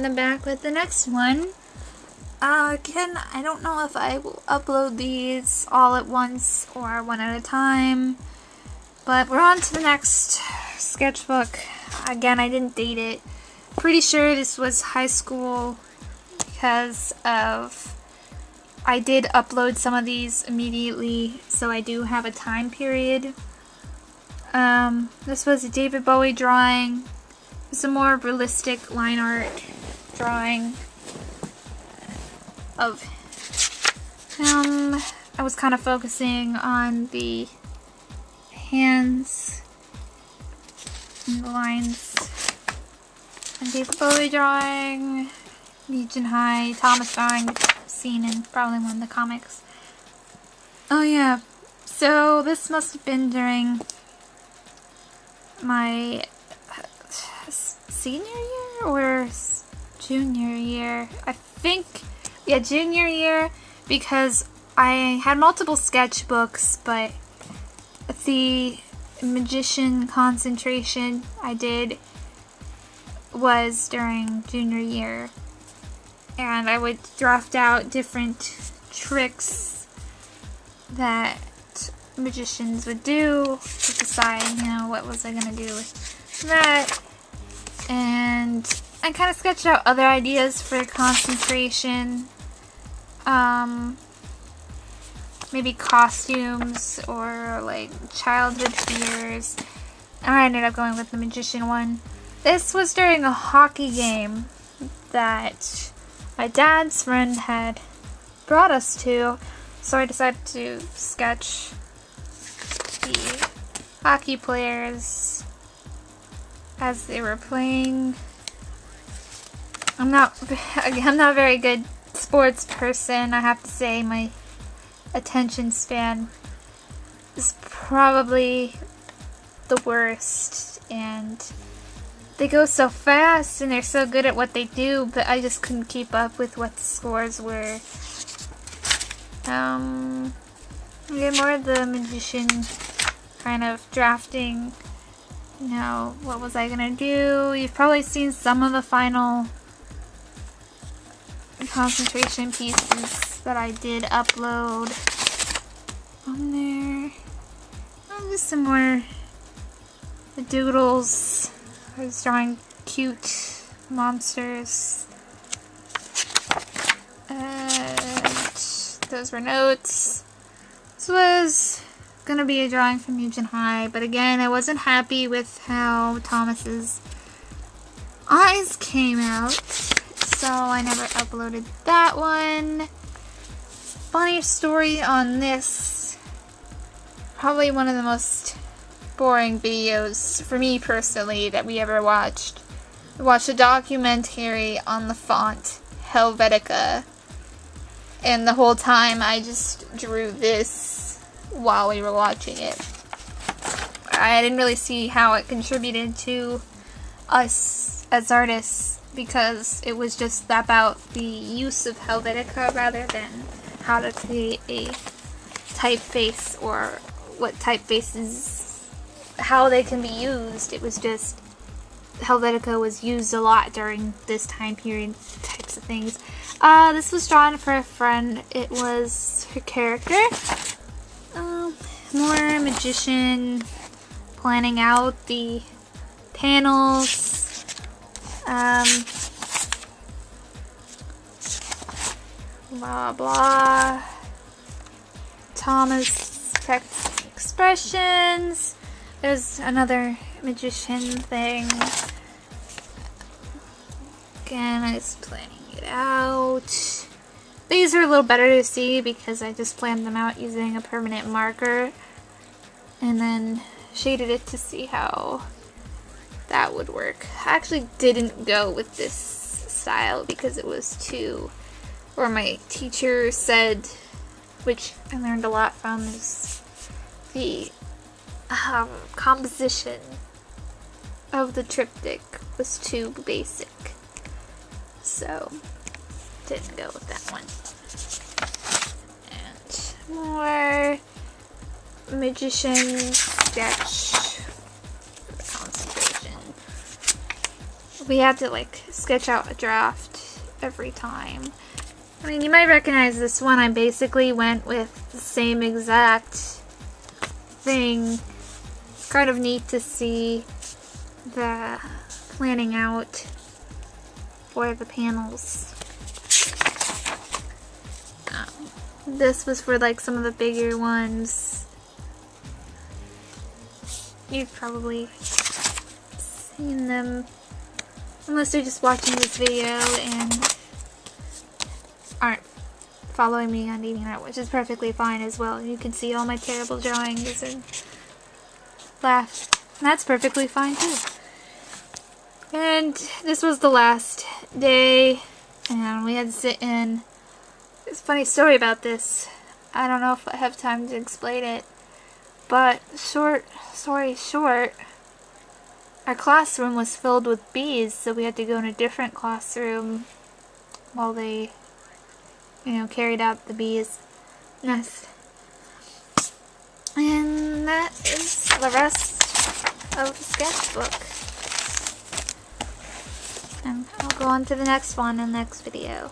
and I'm back with the next one. Again, I don't know if I will upload these all at once or one at a time, but we're on to the next sketchbook. Again, I didn't date it. Pretty sure this was high school because of I did upload some of these immediately, so I do have a time period. This was a David Bowie drawing. It's a more realistic line art drawing of him. I was kind of focusing on the hands and the lines. And David Bowie drawing, Legion High, Thomas drawing, seen in probably one of the comics. Oh yeah, so this must have been during my senior year or junior year. I think, yeah, junior year, because I had multiple sketchbooks, but the magician concentration I did was during junior year, and I would draft out different tricks that magicians would do to decide, you know, what was I gonna do with that. And I kind of sketched out other ideas for concentration, maybe costumes or like childhood fears. And I ended up going with the magician one. This was during a hockey game that my dad's friend had brought us to, so I decided to sketch the hockey players as they were playing. I'm not a very good sports person, I have to say. My attention span is probably the worst, and they go so fast and they're so good at what they do, but I just couldn't keep up with what the scores were. Yeah, more of the magician kind of drafting. You know, what was I gonna do? You've probably seen some of the final concentration pieces that I did upload on there. Just some more the doodles. I was drawing cute monsters. And those were notes. This was gonna be a drawing from Legion High, but again, I wasn't happy with how Thomas's eyes came out, so I never uploaded that one. Funny story on this, probably one of the most boring videos for me personally that we ever watched. We watched a documentary on the font Helvetica, and the whole time I just drew this while we were watching it. I didn't really see how it contributed to us as artists, because it was just about the use of Helvetica rather than how to create a typeface or what typefaces, how they can be used. It was just Helvetica was used a lot during this time period, types of things. This was drawn for a friend. It was her character. More magician, planning out the panels. Blah blah. Thomas text expressions. There's another magician thing. Again, I was planning it out. These are a little better to see because I just planned them out using a permanent marker and then shaded it to see how that would work. I actually didn't go with this style because it was too, or my teacher said, which I learned a lot from, is the composition of the triptych was too basic. So didn't go with that one. And more magician sketch concentration. we had to like sketch out a draft every time. I mean, you might recognize this one. I basically went with the same exact thing. It's kind of neat to see the planning out for the panels. This was for like some of the bigger ones. You've probably seen them, unless you're just watching this video and aren't following me on DeviantArt, which is perfectly fine as well. You can see all my terrible drawings and laugh. And that's perfectly fine too. And this was the last day, and we had to sit in. There's a funny story about this. I don't know if I have time to explain it, but story short, our classroom was filled with bees, so we had to go in a different classroom while they, carried out the bees' nest. And that is the rest of the sketchbook. And I'll go on to the next one in the next video.